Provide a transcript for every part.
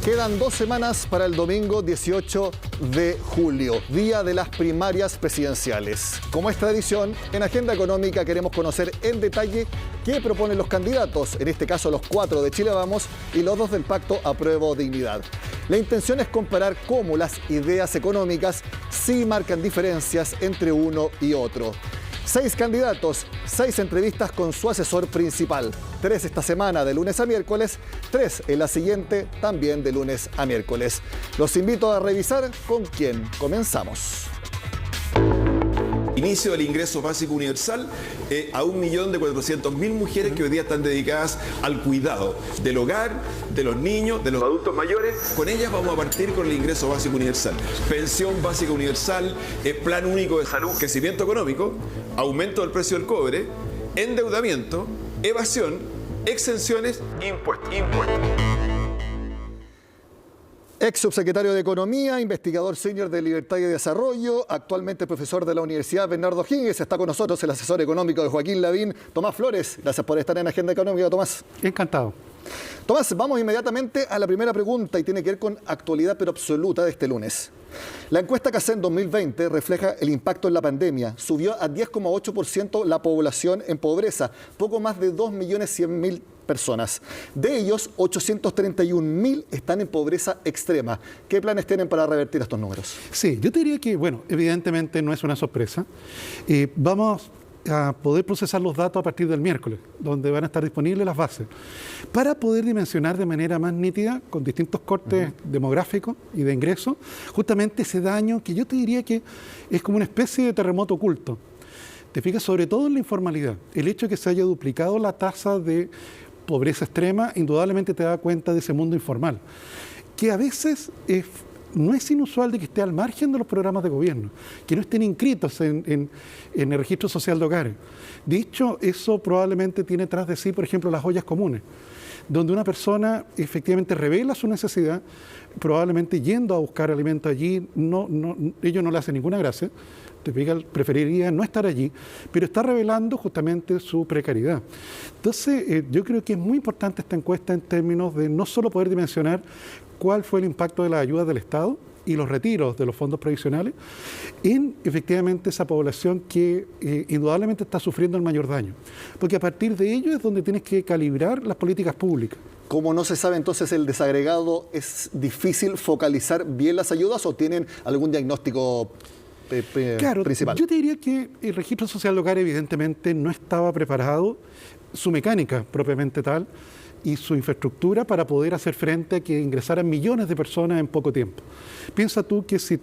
Quedan 2 semanas para el domingo 18 de julio, día de las primarias presidenciales. Como es tradición, en Agenda Económica queremos conocer en detalle qué proponen los candidatos, en este caso los 4 de Chile Vamos y los 2 del Pacto Apruebo Dignidad. La intención es comparar cómo las ideas económicas sí marcan diferencias entre uno y otro. 6 candidatos, 6 entrevistas con su asesor principal. 3 esta semana, de lunes a miércoles, 3 en la siguiente, también de lunes a miércoles. Los invito a revisar con quién comenzamos. Inicio del ingreso básico universal a 1.400.000 mujeres que hoy día están dedicadas al cuidado del hogar, de los niños, de los adultos mayores. Con ellas vamos a partir con el ingreso básico universal. Pensión básica universal, plan único de salud, crecimiento económico, aumento del precio del cobre, endeudamiento, evasión, exenciones, impuestos. Ex subsecretario de Economía, investigador senior de Libertad y Desarrollo, actualmente profesor de la Universidad Bernardo Higgins. Está con nosotros el asesor económico de Joaquín Lavín, Tomás Flores. Gracias por estar en Agenda Económica, Tomás. Encantado. Tomás, vamos inmediatamente a la primera pregunta y tiene que ver con actualidad pero absoluta de este lunes. La encuesta CACEN 2020 refleja el impacto en la pandemia. Subió a 10,8% la población en pobreza, poco más de 2.100.000 personas. De ellos, 831.000 están en pobreza extrema. ¿Qué planes tienen para revertir estos números? Sí, yo te diría que, bueno, evidentemente no es una sorpresa. Vamos a poder procesar los datos a partir del miércoles, donde van a estar disponibles las bases, para poder dimensionar de manera más nítida, con distintos cortes demográficos y de ingresos, justamente ese daño que yo te diría que es como una especie de terremoto oculto. Te fijas, sobre todo en la informalidad. El hecho de que se haya duplicado la tasa de pobreza extrema, indudablemente te da cuenta de ese mundo informal, que a veces no es inusual de que esté al margen de los programas de gobierno, que no estén inscritos en el registro social de hogares. De hecho, eso probablemente tiene tras de sí, por ejemplo, las ollas comunes, donde una persona efectivamente revela su necesidad, probablemente yendo a buscar alimento allí, ello no le hace ninguna gracia, preferiría no estar allí, pero está revelando justamente su precariedad. Entonces, yo creo que es muy importante esta encuesta en términos de no solo poder dimensionar cuál fue el impacto de las ayudas del Estado y los retiros de los fondos previsionales en efectivamente esa población que indudablemente está sufriendo el mayor daño. Porque a partir de ello es donde tienes que calibrar las políticas públicas. Como no se sabe entonces el desagregado, ¿es difícil focalizar bien las ayudas o tienen algún diagnóstico claro, principal? Yo te diría que el registro social de hogar evidentemente no estaba preparado, su mecánica propiamente tal, y su infraestructura para poder hacer frente a que ingresaran millones de personas en poco tiempo. Piensa tú que si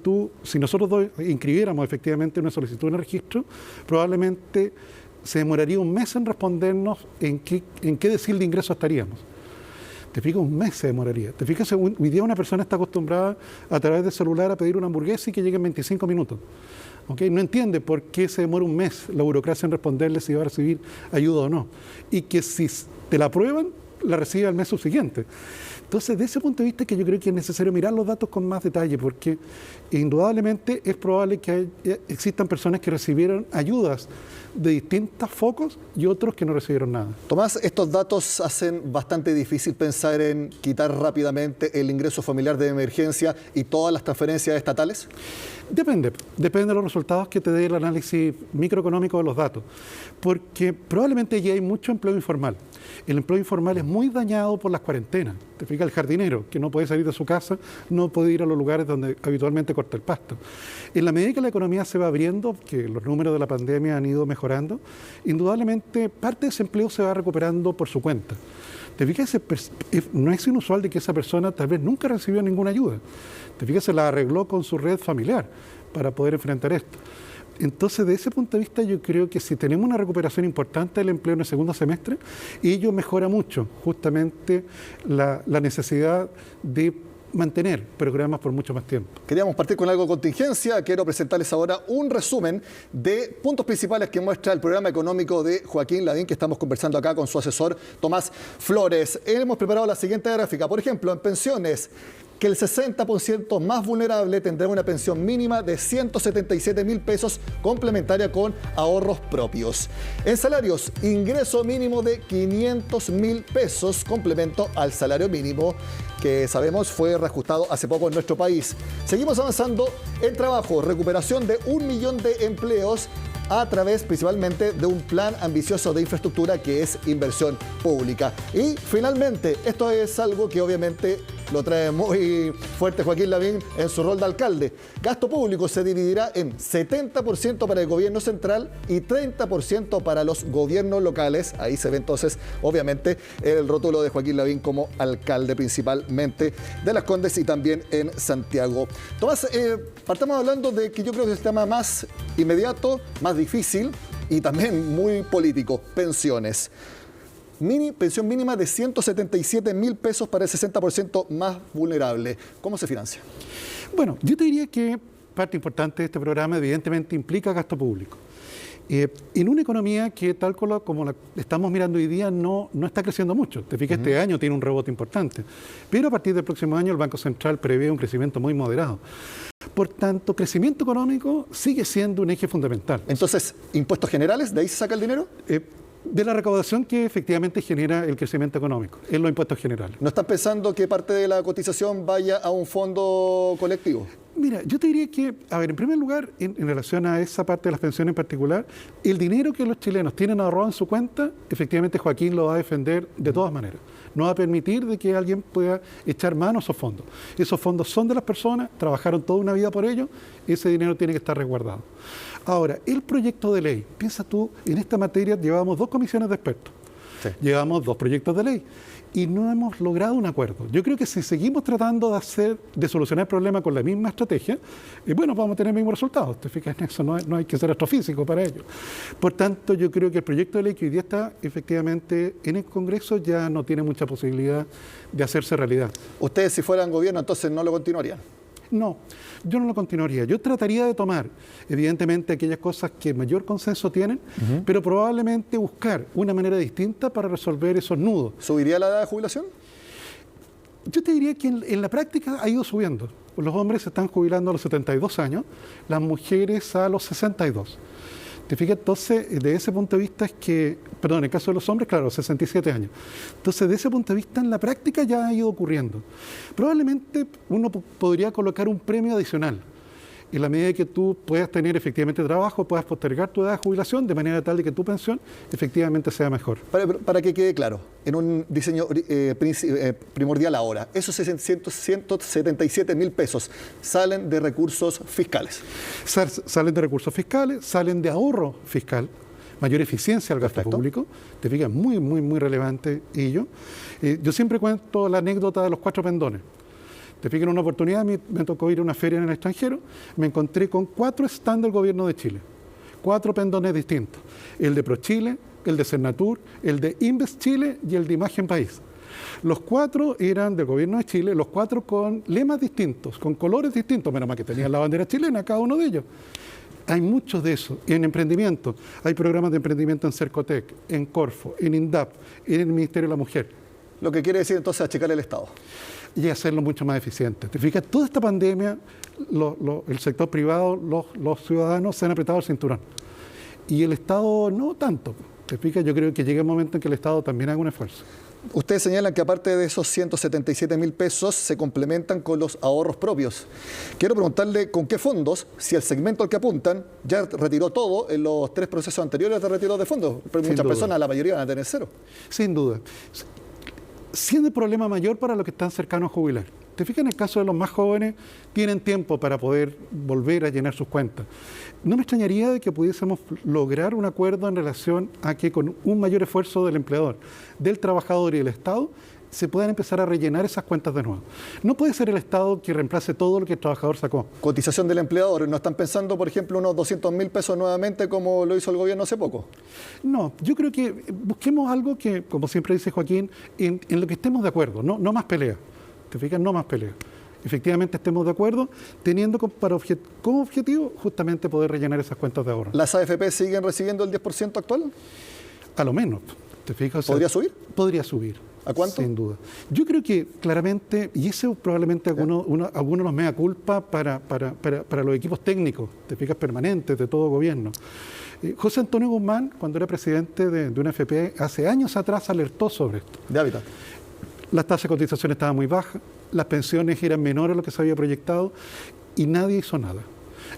nosotros dos inscribiéramos efectivamente una solicitud en el registro, probablemente se demoraría un mes en respondernos en qué decil de ingreso estaríamos. Te fijas, un mes se demoraría. Te fijas, hoy día una persona está acostumbrada a través del celular a pedir una hamburguesa y que llegue en 25 minutos. ¿Okay? No entiende por qué se demora un mes la burocracia en responderle si va a recibir ayuda o no. Y que si te la aprueban, la recibe al mes subsiguiente. Entonces, de ese punto de vista, que yo creo que es necesario mirar los datos con más detalle, porque indudablemente es probable que existan personas que recibieron ayudas de distintos focos y otros que no recibieron nada. Tomás, estos datos hacen bastante difícil pensar en quitar rápidamente el ingreso familiar de emergencia y todas las transferencias estatales. Depende de los resultados que te dé el análisis microeconómico de los datos, porque probablemente ya hay mucho empleo informal. El empleo informal es muy dañado por las cuarentenas. Te fijas, el jardinero, que no puede salir de su casa, no puede ir a los lugares donde habitualmente corta el pasto. En la medida que la economía se va abriendo, que los números de la pandemia han ido mejorando, indudablemente parte de ese empleo se va recuperando por su cuenta. Te fijas, no es inusual de que esa persona tal vez nunca recibió ninguna ayuda. Te fijas, se la arregló con su red familiar para poder enfrentar esto. Entonces, de ese punto de vista, yo creo que si tenemos una recuperación importante del empleo en el segundo semestre, ello mejora mucho justamente la necesidad de mantener programas por mucho más tiempo. Queríamos partir con algo de contingencia. Quiero presentarles ahora un resumen de puntos principales que muestra el programa económico de Joaquín Lavín, que estamos conversando acá con su asesor Tomás Flores. Hemos preparado la siguiente gráfica. Por ejemplo, en pensiones, que el 60% más vulnerable tendrá una pensión mínima de 177.000 pesos complementaria con ahorros propios. En salarios, ingreso mínimo de 500.000 pesos, complemento al salario mínimo, que sabemos fue reajustado hace poco en nuestro país. Seguimos avanzando en trabajo, recuperación de 1 millón de empleos a través principalmente de un plan ambicioso de infraestructura que es inversión pública. Y finalmente, esto es algo que obviamente lo trae muy fuerte Joaquín Lavín en su rol de alcalde. Gasto público se dividirá en 70% para el gobierno central y 30% para los gobiernos locales. Ahí se ve entonces, obviamente, el rótulo de Joaquín Lavín como alcalde principalmente de Las Condes y también en Santiago. Tomás, partamos hablando de que yo creo que es el tema más inmediato, más difícil y también muy político, pensiones. Pensión mínima de 177.000 pesos para el 60% más vulnerable. ¿Cómo se financia? Bueno, yo te diría que parte importante de este programa evidentemente implica gasto público. En una economía que tal como la estamos mirando hoy día no está creciendo mucho. Te fijas, este año tiene un rebote importante. Pero a partir del próximo año el Banco Central prevé un crecimiento muy moderado. Por tanto, crecimiento económico sigue siendo un eje fundamental. Entonces, ¿impuestos generales? ¿De ahí se saca el dinero? De la recaudación que efectivamente genera el crecimiento económico, en los impuestos generales. ¿No están pensando que parte de la cotización vaya a un fondo colectivo? Mira, yo te diría que, a ver, en primer lugar, en relación a esa parte de las pensiones en particular, el dinero que los chilenos tienen ahorrado en su cuenta, efectivamente Joaquín lo va a defender de todas maneras. No va a permitir de que alguien pueda echar mano a esos fondos. Esos fondos son de las personas, trabajaron toda una vida por ello, ese dinero tiene que estar resguardado. Ahora, el proyecto de ley, piensa tú, en esta materia llevamos 2 comisiones de expertos, llevamos 2 proyectos de ley y no hemos logrado un acuerdo. Yo creo que si seguimos tratando de solucionar el problema con la misma estrategia, bueno, vamos a tener el mismo resultado. ¿Te fijas en eso? No hay que ser astrofísico para ello. Por tanto, yo creo que el proyecto de ley que hoy día está efectivamente en el Congreso ya no tiene mucha posibilidad de hacerse realidad. Ustedes, si fueran gobierno, entonces no lo continuarían. No, yo no lo continuaría. Yo trataría de tomar, evidentemente, aquellas cosas que mayor consenso tienen, pero probablemente buscar una manera distinta para resolver esos nudos. ¿Subiría la edad de jubilación? Yo te diría que en la práctica ha ido subiendo. Los hombres se están jubilando a los 72 años, las mujeres a los 62. ¿Te fijas? Entonces, de ese punto de vista es que, perdón, en el caso de los hombres, claro, 67 años. Entonces, de ese punto de vista, en la práctica ya ha ido ocurriendo. Probablemente uno podría colocar un premio adicional. En la medida que tú puedas tener efectivamente trabajo, puedas postergar tu edad de jubilación de manera tal de que tu pensión efectivamente sea mejor. Para que quede claro, en un diseño primordial ahora, esos 177.000 pesos salen de recursos fiscales. Salen de recursos fiscales, salen de ahorro fiscal, mayor eficiencia al gasto público. Te fijas, muy relevante ello. Yo siempre cuento la anécdota de los 4 pendones. Te fijas, en una oportunidad me tocó ir a una feria en el extranjero, me encontré con 4 stands del gobierno de Chile, 4 pendones distintos, el de ProChile, el de Cernatur, el de Invest Chile y el de Imagen País. Los 4 eran del gobierno de Chile, los 4 con lemas distintos, con colores distintos, menos mal que tenían la bandera chilena cada uno de ellos. Hay muchos de esos. En emprendimiento, hay programas de emprendimiento en Cercotec, en Corfo, en INDAP, en el Ministerio de la Mujer. Lo que quiere decir entonces achicar el Estado. Y hacerlo mucho más eficiente. ¿Te fijas? Toda esta pandemia, el sector privado, los ciudadanos se han apretado el cinturón. Y el Estado no tanto. ¿Te fijas? Yo creo que llega un momento en que el Estado también haga un esfuerzo. Ustedes señalan que aparte de esos 177.000 pesos se complementan con los ahorros propios. Quiero preguntarle con qué fondos, si el segmento al que apuntan ya retiró todo en los 3 procesos anteriores de retiro de fondos. Muchas personas, la mayoría, van a tener 0. Sin duda. Siendo el problema mayor para los que están cercanos a jubilar. Te fijas, en el caso de los más jóvenes, tienen tiempo para poder volver a llenar sus cuentas. No me extrañaría de que pudiésemos lograr un acuerdo en relación a que con un mayor esfuerzo del empleador, del trabajador y del Estado, se puedan empezar a rellenar esas cuentas de nuevo. No puede ser el Estado que reemplace todo lo que el trabajador sacó. Cotización del empleador. ¿No están pensando, por ejemplo, unos 200.000 pesos nuevamente como lo hizo el gobierno hace poco? No, yo creo que busquemos algo que, como siempre dice Joaquín, en lo que estemos de acuerdo, no más pelea. ¿Te fijas? No más pelea. Efectivamente estemos de acuerdo, teniendo como objetivo justamente poder rellenar esas cuentas de ahorro. ¿Las AFP siguen recibiendo el 10% actual? A lo menos. ¿Te fijas? O sea, ¿podría subir? Podría subir. ¿A cuánto? Sin duda. Yo creo que claramente, y eso probablemente algunos los mea culpa para los equipos técnicos, te fijas, permanentes de todo gobierno. José Antonio Guzmán, cuando era presidente de una FP, hace años atrás alertó sobre esto. De hábitat. Las tasas de cotización estaban muy bajas, las pensiones eran menores a lo que se había proyectado y nadie hizo nada.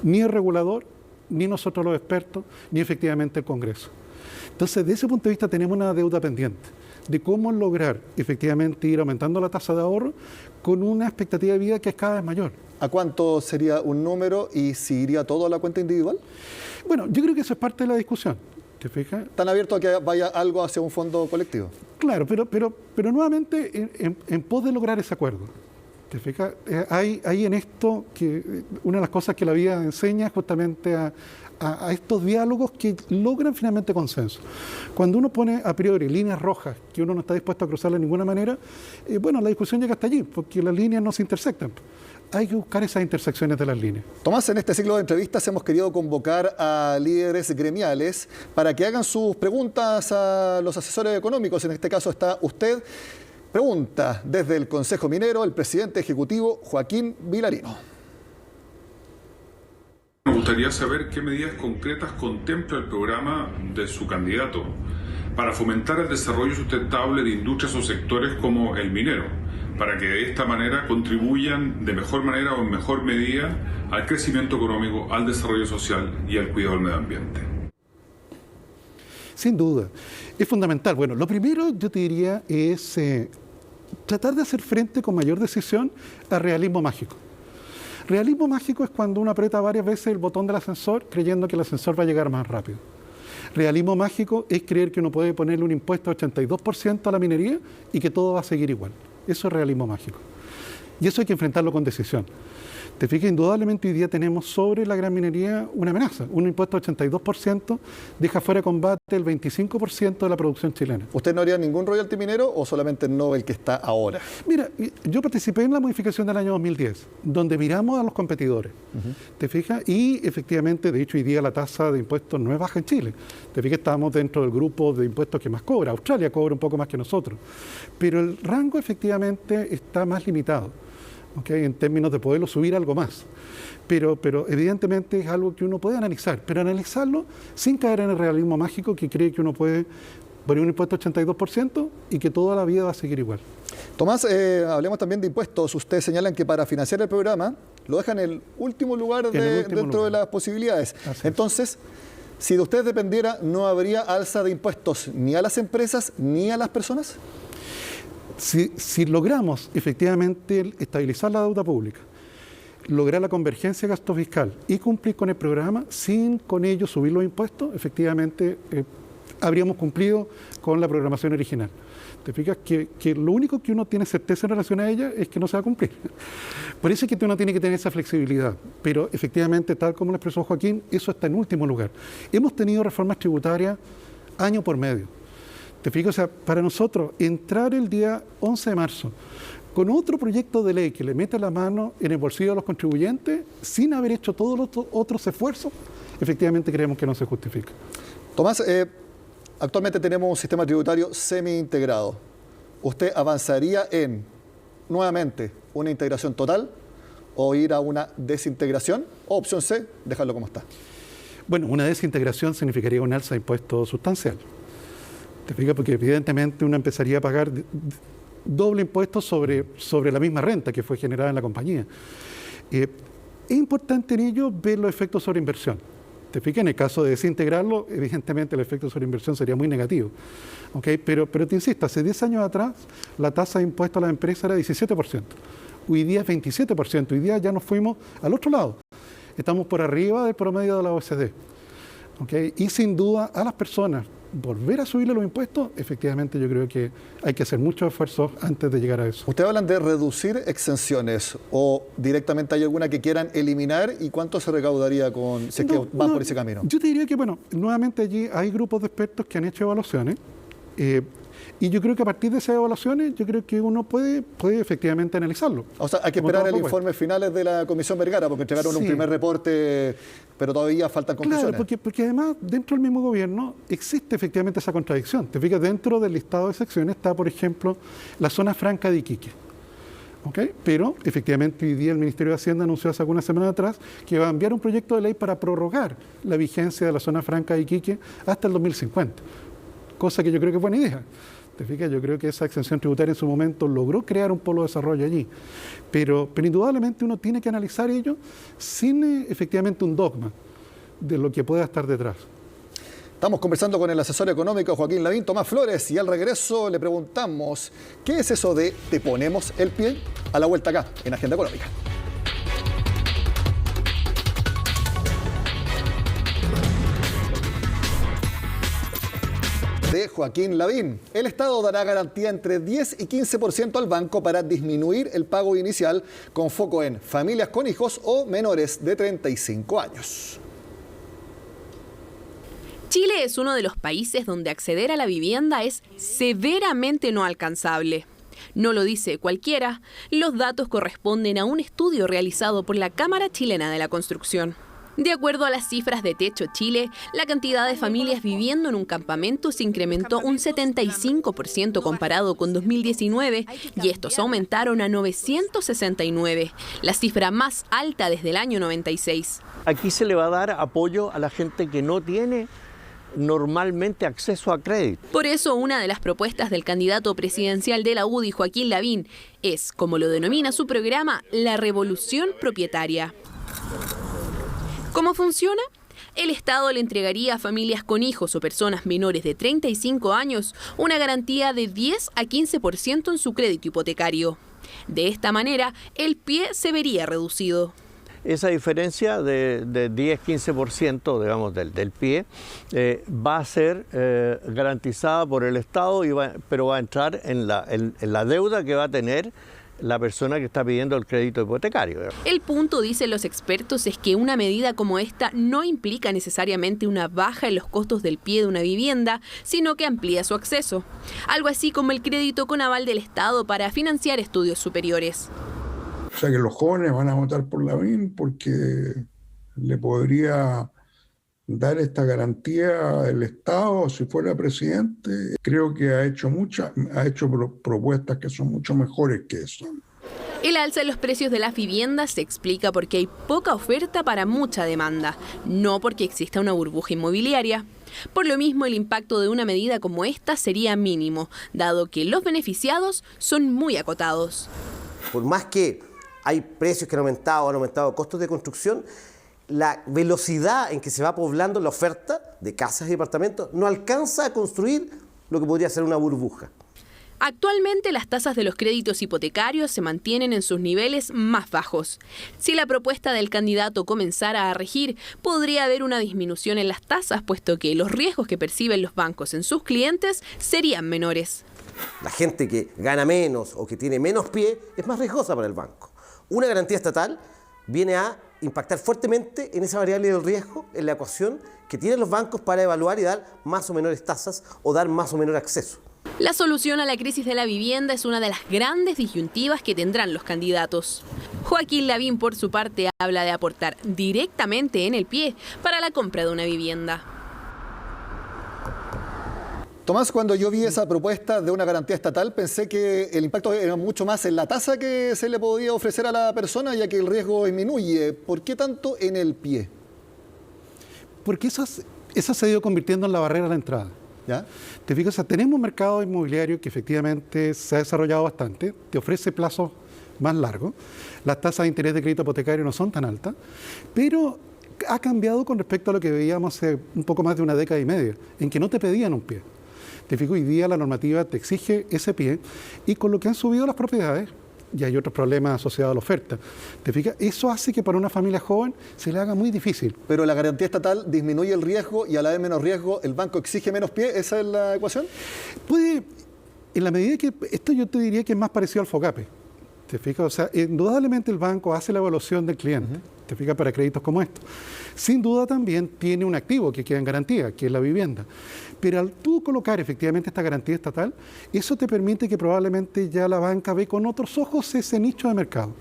Ni el regulador, ni nosotros los expertos, ni efectivamente el Congreso. Entonces, desde ese punto de vista tenemos una deuda pendiente de cómo lograr efectivamente ir aumentando la tasa de ahorro con una expectativa de vida que es cada vez mayor. ¿A cuánto sería un número y si iría todo a la cuenta individual? Bueno, yo creo que eso es parte de la discusión. ¿Te fijas? ¿Están abiertos a que vaya algo hacia un fondo colectivo? Claro, pero nuevamente en pos de lograr ese acuerdo. ¿Te fijas? Hay en esto que una de las cosas que la vida enseña es justamente a estos diálogos que logran finalmente consenso. Cuando uno pone a priori líneas rojas que uno no está dispuesto a cruzarlas de ninguna manera, bueno, la discusión llega hasta allí, porque las líneas no se intersectan. Hay que buscar esas intersecciones de las líneas. Tomás, en este ciclo de entrevistas hemos querido convocar a líderes gremiales para que hagan sus preguntas a los asesores económicos. En este caso está usted. Pregunta desde el Consejo Minero el presidente ejecutivo Joaquín Vilarino. Me gustaría saber qué medidas concretas contempla el programa de su candidato para fomentar el desarrollo sustentable de industrias o sectores como el minero, para que de esta manera contribuyan de mejor manera o en mejor medida al crecimiento económico, al desarrollo social y al cuidado del medio ambiente. Sin duda, es fundamental. Bueno, lo primero yo te diría es tratar de hacer frente con mayor decisión al realismo mágico. Realismo mágico es cuando uno aprieta varias veces el botón del ascensor creyendo que el ascensor va a llegar más rápido. Realismo mágico es creer que uno puede ponerle un impuesto de 82% a la minería y que todo va a seguir igual. Eso es realismo mágico. Y eso hay que enfrentarlo con decisión. Te fijas, indudablemente hoy día tenemos sobre la gran minería una amenaza. Un impuesto de 82% deja fuera de combate el 25% de la producción chilena. ¿Usted no haría ningún royalty minero o solamente no el que está ahora? Mira, yo participé en la modificación del año 2010, donde miramos a los competidores. ¿Te fijas? Y efectivamente, de hecho, hoy día la tasa de impuestos no es baja en Chile. Te fijas, estamos dentro del grupo de impuestos que más cobra. Australia cobra un poco más que nosotros. Pero el rango efectivamente está más limitado. ¿Okay? En términos de poderlo subir algo más. Pero evidentemente es algo que uno puede analizar, pero analizarlo sin caer en el realismo mágico que cree que uno puede poner un impuesto del 82% y que toda la vida va a seguir igual. Tomás, hablemos también de impuestos. Ustedes señalan que para financiar el programa lo dejan en el último lugar dentro de las posibilidades. Entonces, si de ustedes dependiera, ¿no habría alza de impuestos ni a las empresas ni a las personas? Si logramos efectivamente estabilizar la deuda pública, lograr la convergencia de gasto fiscal y cumplir con el programa sin con ello subir los impuestos, efectivamente habríamos cumplido con la programación original. Te fijas que lo único que uno tiene certeza en relación a ella es que no se va a cumplir. Por eso es que uno tiene que tener esa flexibilidad. Pero efectivamente, tal como lo expresó Joaquín, eso está en último lugar. Hemos tenido reformas tributarias año por medio. ¿Te fijas? O sea, para nosotros, entrar el día 11 de marzo con otro proyecto de ley que le mete la mano en el bolsillo de los contribuyentes sin haber hecho todos los otros esfuerzos, efectivamente creemos que no se justifica. Tomás, actualmente tenemos un sistema tributario semi-integrado. ¿Usted avanzaría en, nuevamente, una integración total o ir a una desintegración? O opción C, dejarlo como está. Bueno, una desintegración significaría un alza de impuestos sustancial. ¿Te fijas? Porque evidentemente uno empezaría a pagar doble impuesto sobre la misma renta que fue generada en la compañía. Es importante en ello ver los efectos sobre inversión. ¿Te fijas? En el caso de desintegrarlo, evidentemente el efecto sobre inversión sería muy negativo. ¿Okay? Pero te insisto, hace 10 años atrás la tasa de impuesto a las empresas era 17%. Hoy día es 27%. Hoy día ya nos fuimos al otro lado. Estamos por arriba del promedio de la OECD. ¿Okay? Y sin duda a las personas volver a subirle los impuestos, efectivamente yo creo que hay que hacer muchos esfuerzos antes de llegar a eso. Ustedes hablan de reducir exenciones o directamente hay alguna que quieran eliminar y cuánto se recaudaría si es que van por ese camino. Yo te diría que, bueno, nuevamente allí hay grupos de expertos que han hecho evaluaciones Y yo creo que a partir de esas evaluaciones, yo creo que uno puede efectivamente analizarlo. O sea, hay que esperar el informe finales de la Comisión Vergara, porque entregaron un primer reporte, pero todavía faltan conclusiones. Claro, porque además, dentro del mismo gobierno, existe efectivamente esa contradicción. Te fijas, dentro del listado de secciones está, por ejemplo, la zona franca de Iquique. ¿Okay? Pero, efectivamente, hoy día el Ministerio de Hacienda anunció hace algunas semanas atrás que va a enviar un proyecto de ley para prorrogar la vigencia de la zona franca de Iquique hasta el 2050. Cosa que yo creo que es buena idea. ¿Te fijas? Yo creo que esa exención tributaria en su momento logró crear un polo de desarrollo allí. Pero indudablemente uno tiene que analizar ello sin efectivamente un dogma de lo que pueda estar detrás. Estamos conversando con el asesor económico Joaquín Lavín, Tomás Flores, y al regreso le preguntamos, ¿qué es eso de te ponemos el pie? A la vuelta acá, en Agenda Económica. De Joaquín Lavín. El Estado dará garantía entre 10 y 15% al banco para disminuir el pago inicial con foco en familias con hijos o menores de 35 años. Chile es uno de los países donde acceder a la vivienda es severamente no alcanzable. No lo dice cualquiera, los datos corresponden a un estudio realizado por la Cámara Chilena de la Construcción. De acuerdo a las cifras de Techo Chile, la cantidad de familias viviendo en un campamento se incrementó un 75% comparado con 2019 y estos aumentaron a 969, la cifra más alta desde el año 96. Aquí se le va a dar apoyo a la gente que no tiene normalmente acceso a crédito. Por eso, una de las propuestas del candidato presidencial de la UDI, Joaquín Lavín, es, como lo denomina su programa, la revolución propietaria. ¿Cómo funciona? El Estado le entregaría a familias con hijos o personas menores de 35 años una garantía de 10 a 15% en su crédito hipotecario. De esta manera, el pie se vería reducido. Esa diferencia de 10-15%, digamos, del pie, va a ser garantizada por el Estado, pero va a entrar en la deuda que va a tener la persona que está pidiendo el crédito hipotecario. El punto, dicen los expertos, es que una medida como esta no implica necesariamente una baja en los costos del pie de una vivienda, sino que amplía su acceso. Algo así como el crédito con aval del Estado para financiar estudios superiores. O sea que los jóvenes van a votar por Lavín porque le podría dar esta garantía el Estado si fuera presidente. Creo que ha hecho propuestas que son mucho mejores que eso. El alza en los precios de las viviendas se explica porque hay poca oferta para mucha demanda, no porque exista una burbuja inmobiliaria. Por lo mismo, el impacto de una medida como esta sería mínimo, dado que los beneficiados son muy acotados. Por más que hay precios que han aumentado costos de construcción, la velocidad en que se va poblando la oferta de casas y departamentos no alcanza a construir lo que podría ser una burbuja. Actualmente las tasas de los créditos hipotecarios se mantienen en sus niveles más bajos. Si la propuesta del candidato comenzara a regir, podría haber una disminución en las tasas, puesto que los riesgos que perciben los bancos en sus clientes serían menores. La gente que gana menos o que tiene menos pie es más riesgosa para el banco. Una garantía estatal viene a impactar fuertemente en esa variable del riesgo, en la ecuación que tienen los bancos para evaluar y dar más o menores tasas o dar más o menor acceso. La solución a la crisis de la vivienda es una de las grandes disyuntivas que tendrán los candidatos. Joaquín Lavín, por su parte, habla de aportar directamente en el pie para la compra de una vivienda. Tomás, cuando yo vi esa propuesta de una garantía estatal, pensé que el impacto era mucho más en la tasa que se le podía ofrecer a la persona, ya que el riesgo disminuye. ¿Por qué tanto en el pie? Porque eso se ha ido convirtiendo en la barrera a la entrada. ¿Ya? Te fijas, o sea, tenemos un mercado inmobiliario que efectivamente se ha desarrollado bastante, te ofrece plazos más largos, las tasas de interés de crédito hipotecario no son tan altas, pero ha cambiado con respecto a lo que veíamos hace un poco más de una década y media, en que no te pedían un pie. Te fijo, hoy día la normativa te exige ese pie y con lo que han subido las propiedades, y hay otros problemas asociados a la oferta. ¿Te fijas? Eso hace que para una familia joven se le haga muy difícil. Pero la garantía estatal disminuye el riesgo y a la vez menos riesgo, el banco exige menos pie. ¿Esa es la ecuación? Puede, en la medida que esto yo te diría que es más parecido al FOGAPE. ¿Te fijas? O sea, indudablemente el banco hace la evaluación del cliente. ¿te fijas? Para créditos como estos. Sin duda también tiene un activo que queda en garantía, que es la vivienda. Pero al tú colocar efectivamente esta garantía estatal, eso te permite que probablemente ya la banca ve con otros ojos ese nicho de mercado.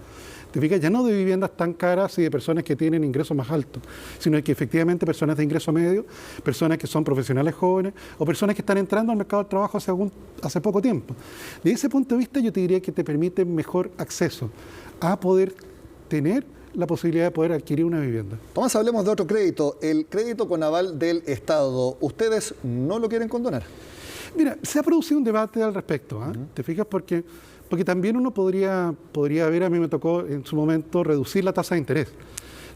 ¿Te fijas? Ya no de viviendas tan caras y de personas que tienen ingresos más altos, sino que efectivamente personas de ingreso medio, personas que son profesionales jóvenes o personas que están entrando al mercado del trabajo hace poco tiempo. De ese punto de vista yo te diría que te permite mejor acceso a poder tener la posibilidad de poder adquirir una vivienda. Tomás, hablemos de otro crédito, el crédito con aval del Estado. ¿Ustedes no lo quieren condonar? Mira, se ha producido un debate al respecto, ¿eh? ¿Te fijas? Porque también uno podría ver, a mí me tocó en su momento reducir la tasa de interés.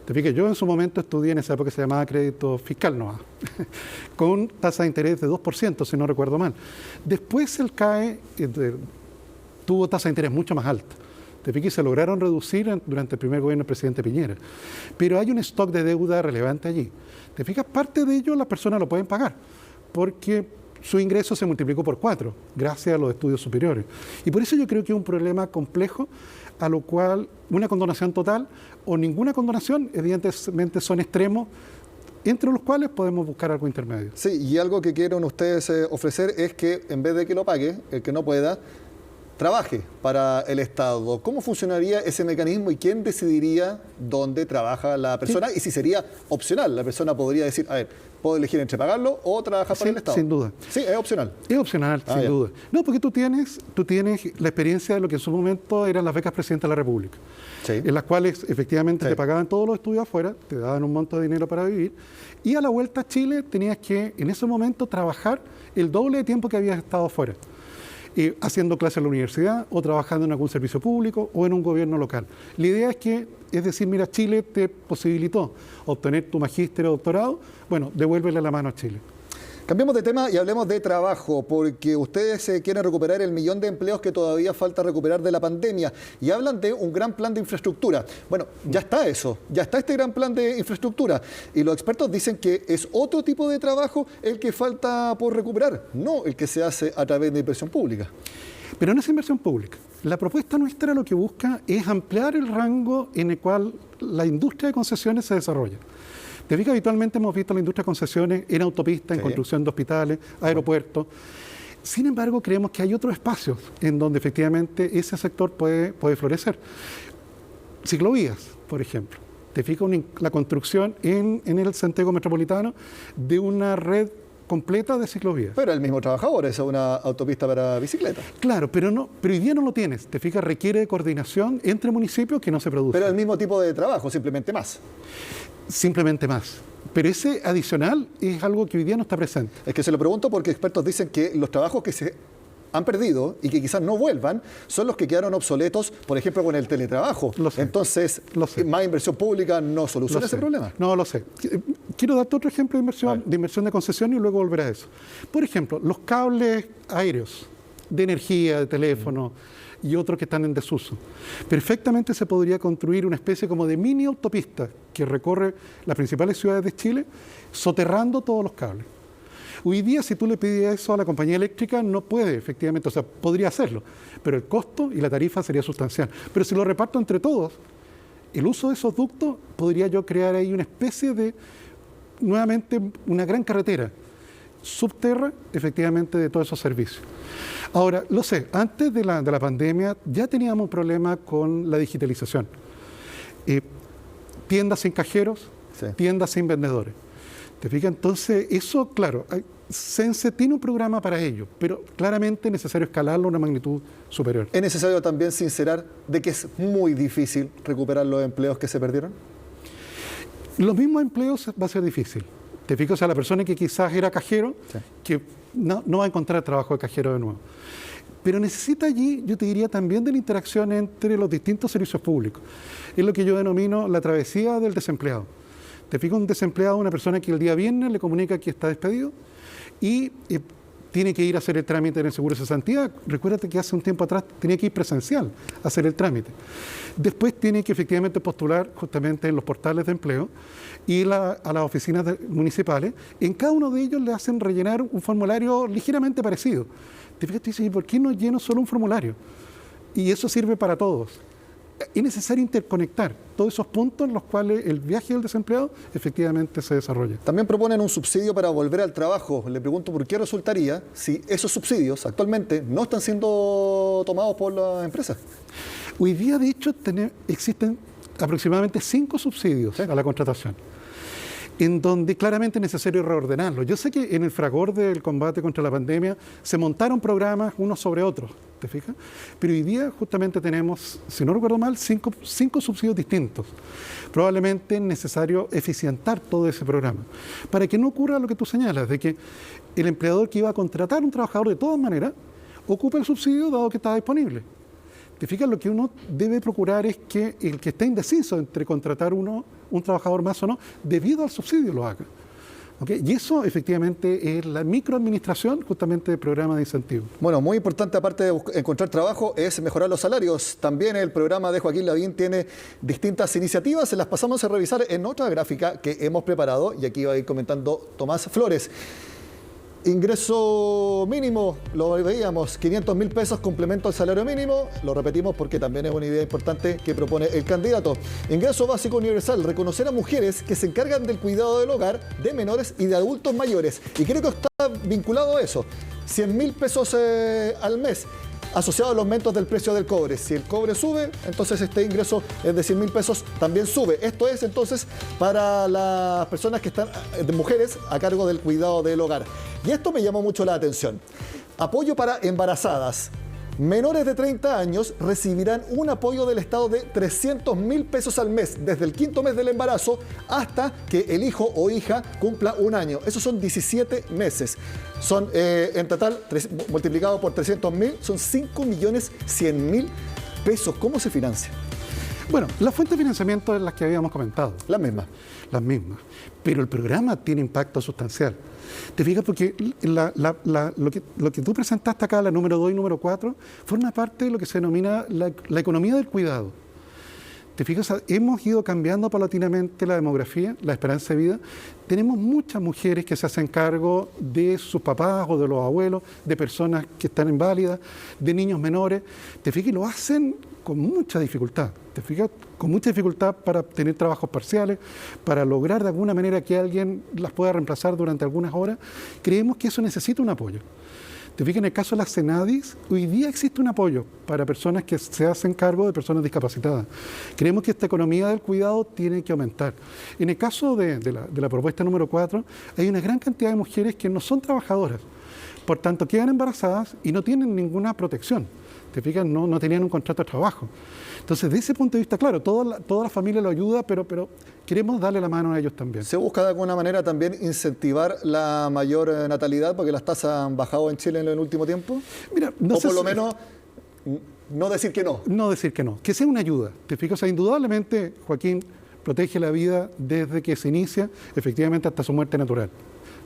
Te fijas, yo en su momento estudié en esa época que se llamaba crédito fiscal, ¿no? Con tasa de interés de 2%, si no recuerdo mal. Después el CAE tuvo tasa de interés mucho más alta. Te fijas, se lograron reducir durante el primer gobierno del presidente Piñera. Pero hay un stock de deuda relevante allí. Te fijas, parte de ello las personas lo pueden pagar, porque su ingreso se multiplicó por 4, gracias a los estudios superiores. Y por eso yo creo que es un problema complejo, a lo cual una condonación total o ninguna condonación, evidentemente son extremos, entre los cuales podemos buscar algo intermedio. Sí, y algo que quieren ustedes ofrecer es que en vez de que lo pague, el que no pueda, trabaje para el Estado. ¿Cómo funcionaría ese mecanismo y quién decidiría dónde trabaja la persona? Sí. Y si sería opcional, la persona podría decir, a ver, puedo elegir entre pagarlo o trabajar para el Estado. Sin duda. Sí, es opcional. Es opcional, sin duda. No, porque tú tienes la experiencia de lo que en su momento eran las becas Presidente de la República, sí, en las cuales efectivamente te pagaban todos los estudios afuera, te daban un monto de dinero para vivir, y a la vuelta a Chile tenías que, en ese momento, trabajar el doble de tiempo que habías estado afuera, haciendo clases en la universidad o trabajando en algún servicio público o en un gobierno local. La idea es decir, mira, Chile te posibilitó obtener tu magíster o doctorado, bueno, devuélvele la mano a Chile. Cambiemos de tema y hablemos de trabajo, porque ustedes quieren recuperar el 1.000.000 de empleos que todavía falta recuperar de la pandemia y hablan de un gran plan de infraestructura. Bueno, ya está eso, ya está este gran plan de infraestructura y los expertos dicen que es otro tipo de trabajo el que falta por recuperar, no el que se hace a través de inversión pública. Pero no es inversión pública. La propuesta nuestra lo que busca es ampliar el rango en el cual la industria de concesiones se desarrolla. Te fijas, habitualmente hemos visto la industria de concesiones en autopistas, en construcción de hospitales, aeropuertos. Sin embargo, creemos que hay otros espacios en donde efectivamente ese sector puede florecer. Ciclovías, por ejemplo. Te fijas, la construcción en el Santiago Metropolitano de una red completa de ciclovías. Pero el mismo trabajador, es una autopista para bicicletas. Claro, pero hoy día no lo tienes. Te fijas, requiere de coordinación entre municipios que no se produce. Pero el mismo tipo de trabajo, simplemente más. Simplemente más. Pero ese adicional es algo que hoy día no está presente. Es que se lo pregunto porque expertos dicen que los trabajos que se han perdido y que quizás no vuelvan son los que quedaron obsoletos, por ejemplo, con el teletrabajo. Lo sé. Entonces, más inversión pública no soluciona ese problema. No, lo sé. Quiero darte otro ejemplo de inversión de concesión y luego volver a eso. Por ejemplo, los cables aéreos de energía, de teléfono y otros que están en desuso. Perfectamente se podría construir una especie como de mini autopista que recorre las principales ciudades de Chile, soterrando todos los cables. Hoy día, si tú le pides eso a la compañía eléctrica, no puede, efectivamente, o sea, podría hacerlo, pero el costo y la tarifa sería sustancial. Pero si lo reparto entre todos, el uso de esos ductos, podría yo crear ahí una especie de, nuevamente, una gran carretera subterránea, efectivamente, de todos esos servicios. Ahora, lo sé, antes de la pandemia ya teníamos un problema con la digitalización. Tiendas sin cajeros, tiendas sin vendedores. ¿Te fijas? Entonces, eso, claro, Sense tiene un programa para ello, pero claramente es necesario escalarlo a una magnitud superior. ¿Es necesario también sincerar de que es muy difícil recuperar los empleos que se perdieron? Los mismos empleos va a ser difícil. ¿Te fijas? O sea, la persona que quizás era cajero, que no va a encontrar trabajo de cajero de nuevo. Pero necesita allí, yo te diría, también de la interacción entre los distintos servicios públicos. Es lo que yo denomino la travesía del desempleado. Te fijas, un desempleado, una persona que el día viernes le comunica que está despedido y tiene que ir a hacer el trámite en el seguro de cesantía. Recuérdate que hace un tiempo atrás tenía que ir presencial a hacer el trámite. Después tiene que efectivamente postular justamente en los portales de empleo y a las oficinas municipales. En cada uno de ellos le hacen rellenar un formulario ligeramente parecido. Te fijas, tú dices, ¿y por qué no lleno solo un formulario? Y eso sirve para todos. es necesario interconectar todos esos puntos en los cuales el viaje del desempleado efectivamente se desarrolla. También proponen un subsidio para volver al trabajo. Le pregunto por qué resultaría si esos subsidios actualmente no están siendo tomados por las empresas. Hoy día, de hecho, existen aproximadamente 5 subsidios a la contratación, en donde claramente es necesario reordenarlo. Yo sé que en el fragor del combate contra la pandemia se montaron programas unos sobre otros, ¿te fijas? Pero hoy día justamente tenemos, si no recuerdo mal, 5 subsidios distintos. Probablemente es necesario eficientar todo ese programa, para que no ocurra lo que tú señalas, de que el empleador que iba a contratar a un trabajador de todas maneras, ocupe el subsidio dado que está disponible. ¿Te fijas? Lo que uno debe procurar es que el que esté indeciso entre contratar un trabajador más o no, debido al subsidio lo haga. ¿Okay? Y eso efectivamente es la microadministración justamente del programa de incentivos. Bueno, muy importante aparte de encontrar trabajo es mejorar los salarios. También el programa de Joaquín Lavín tiene distintas iniciativas, se las pasamos a revisar en otra gráfica que hemos preparado y aquí va a ir comentando Tomás Flores. Ingreso mínimo, lo veíamos, 500.000 pesos, complemento al salario mínimo, lo repetimos porque también es una idea importante que propone el candidato. Ingreso básico universal, reconocer a mujeres que se encargan del cuidado del hogar, de menores y de adultos mayores. Y creo que está vinculado a eso, 100.000 pesos al mes. Asociado al aumento del precio del cobre. Si el cobre sube, entonces este ingreso es de 100.000 pesos también sube. Esto es entonces para las personas que están, de mujeres, a cargo del cuidado del hogar. Y esto me llamó mucho la atención. Apoyo para embarazadas. Menores de 30 años recibirán un apoyo del Estado de 300.000 pesos al mes, desde el 5º mes del embarazo hasta que el hijo o hija cumpla un año. Esos son 17 meses. Son, en total, multiplicado por 300.000, son 5.100.000 pesos. ¿Cómo se financia? Bueno, las fuentes de financiamiento es las que habíamos comentado. Las mismas. Las mismas. Pero el programa tiene impacto sustancial. ¿Te fijas? Porque lo que tú presentaste acá, la número 2 y número 4, forma parte de lo que se denomina la economía del cuidado. ¿Te fijas? Hemos ido cambiando paulatinamente la demografía, la esperanza de vida. Tenemos muchas mujeres que se hacen cargo de sus papás o de los abuelos, de personas que están inválidas, de niños menores. ¿Te fijas? Y lo hacen con mucha dificultad. ¿Te fijas? Con mucha dificultad para obtener trabajos parciales, para lograr de alguna manera que alguien las pueda reemplazar durante algunas horas. Creemos que eso necesita un apoyo. Te fijas, en el caso de las Senadis, hoy día existe un apoyo para personas que se hacen cargo de personas discapacitadas. Creemos que esta economía del cuidado tiene que aumentar. En el caso de la propuesta número 4, hay una gran cantidad de mujeres que no son trabajadoras, por tanto quedan embarazadas y no tienen ninguna protección. ¿Te fijas? No tenían un contrato de trabajo. Entonces, de ese punto de vista, claro, toda la familia lo ayuda, pero queremos darle la mano a ellos también. ¿Se busca de alguna manera también incentivar la mayor natalidad porque las tasas han bajado en Chile en el último tiempo? Mira, o por lo menos no decir que no. No decir que no, que sea una ayuda. ¿Te fijas? O sea, indudablemente, Joaquín protege la vida desde que se inicia, efectivamente, hasta su muerte natural.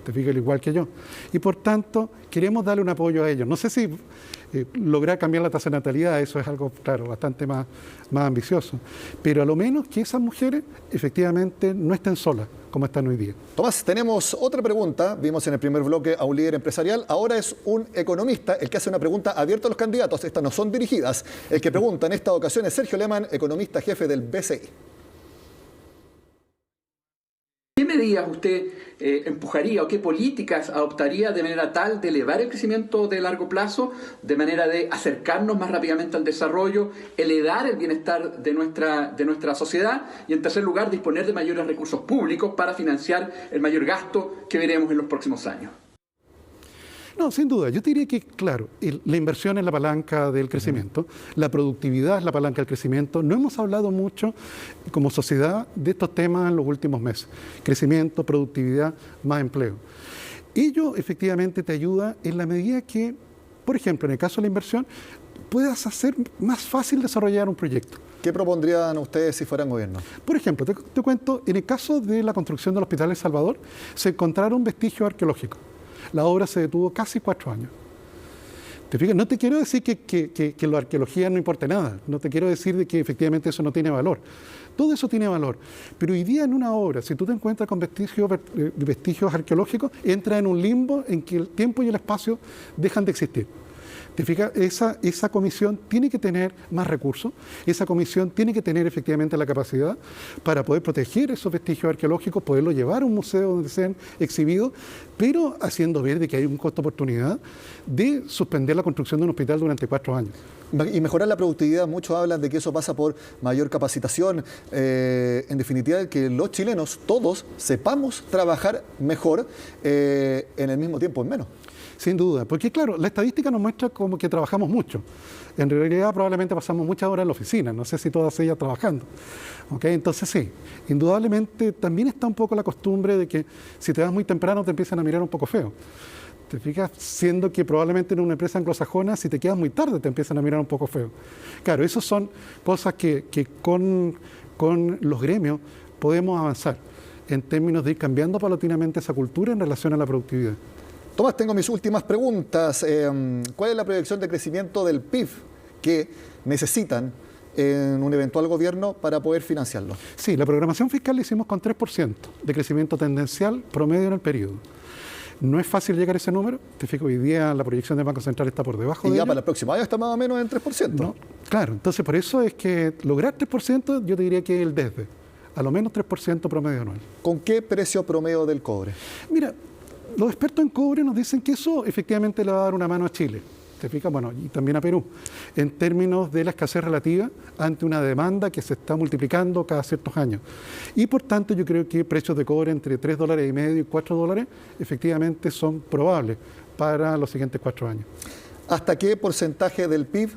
Te fijas, igual que yo. Y por tanto, queremos darle un apoyo a ellos. No sé si lograr cambiar la tasa de natalidad, eso es algo, claro, bastante más ambicioso. Pero a lo menos que esas mujeres efectivamente no estén solas, como están hoy día. Tomás, tenemos otra pregunta. Vimos en el primer bloque a un líder empresarial. Ahora es un economista el que hace una pregunta abierta a los candidatos. Estas no son dirigidas. El que pregunta en esta ocasión es Sergio Lehmann, economista jefe del BCI. ¿Qué medidas usted empujaría o qué políticas adoptaría de manera tal de elevar el crecimiento de largo plazo, de manera de acercarnos más rápidamente al desarrollo, elevar el bienestar de nuestra sociedad y, en tercer lugar, disponer de mayores recursos públicos para financiar el mayor gasto que veremos en los próximos años? No, sin duda. Yo te diría que, claro, la inversión es la palanca del crecimiento, la productividad es la palanca del crecimiento. No hemos hablado mucho como sociedad de estos temas en los últimos meses. Crecimiento, productividad, más empleo. Ello efectivamente te ayuda en la medida que, por ejemplo, en el caso de la inversión, puedas hacer más fácil desarrollar un proyecto. ¿Qué propondrían ustedes si fueran gobierno? Por ejemplo, te cuento, en el caso de la construcción del Hospital El Salvador, se encontraron vestigios arqueológicos. La obra se detuvo casi 4 años. ¿Te fijas? No te quiero decir que la arqueología no importe nada. No te quiero decir de que efectivamente eso no tiene valor. Todo eso tiene valor. Pero hoy día en una obra, si tú te encuentras con vestigios arqueológicos, entra en un limbo en que el tiempo y el espacio dejan de existir. ¿Te fijas? Esa comisión tiene que tener más recursos, esa comisión tiene que tener efectivamente la capacidad para poder proteger esos vestigios arqueológicos, poderlos llevar a un museo donde sean exhibidos, pero haciendo ver de que hay un costo de oportunidad de suspender la construcción de un hospital durante 4 años. Y mejorar la productividad, muchos hablan de que eso pasa por mayor capacitación, en definitiva que los chilenos todos sepamos trabajar mejor en el mismo tiempo, en menos. Sin duda, porque claro, la estadística nos muestra como que trabajamos mucho. En realidad probablemente pasamos muchas horas en la oficina, no sé si todas ellas trabajando. ¿Okay? Entonces sí, indudablemente también está un poco la costumbre de que si te vas muy temprano te empiezan a mirar un poco feo. ¿Te fijas? Siendo que probablemente en una empresa anglosajona, si te quedas muy tarde, te empiezan a mirar un poco feo. Claro, esas son cosas que con los gremios podemos avanzar en términos de ir cambiando paulatinamente esa cultura en relación a la productividad. Tomás, tengo mis últimas preguntas. ¿Cuál es la proyección de crecimiento del PIB que necesitan en un eventual gobierno para poder financiarlo? Sí, la programación fiscal la hicimos con 3% de crecimiento tendencial promedio en el periodo. No es fácil llegar a ese número. Te fijo, hoy día la proyección del Banco Central está por debajo de Y ya ello. para el próximo año está más o menos en 3%. No, claro, entonces por eso es que lograr 3% yo te diría que es el desde. A lo menos 3% promedio anual. ¿Con qué precio promedio del cobre? Mira, los expertos en cobre nos dicen que eso efectivamente le va a dar una mano a Chile. ¿Te fijas? Bueno, y también a Perú, en términos de la escasez relativa ante una demanda que se está multiplicando cada ciertos años. Y por tanto yo creo que precios de cobre entre $3,5 y $4 efectivamente son probables para los siguientes 4 años. ¿Hasta qué porcentaje del PIB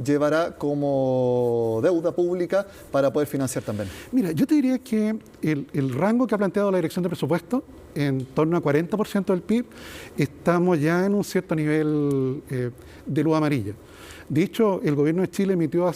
llevará como deuda pública para poder financiar también? Mira, yo te diría que el rango que ha planteado la Dirección de Presupuesto, en torno a 40% del PIB, estamos ya en un cierto nivel de luz amarilla. De hecho, el gobierno de Chile emitió hace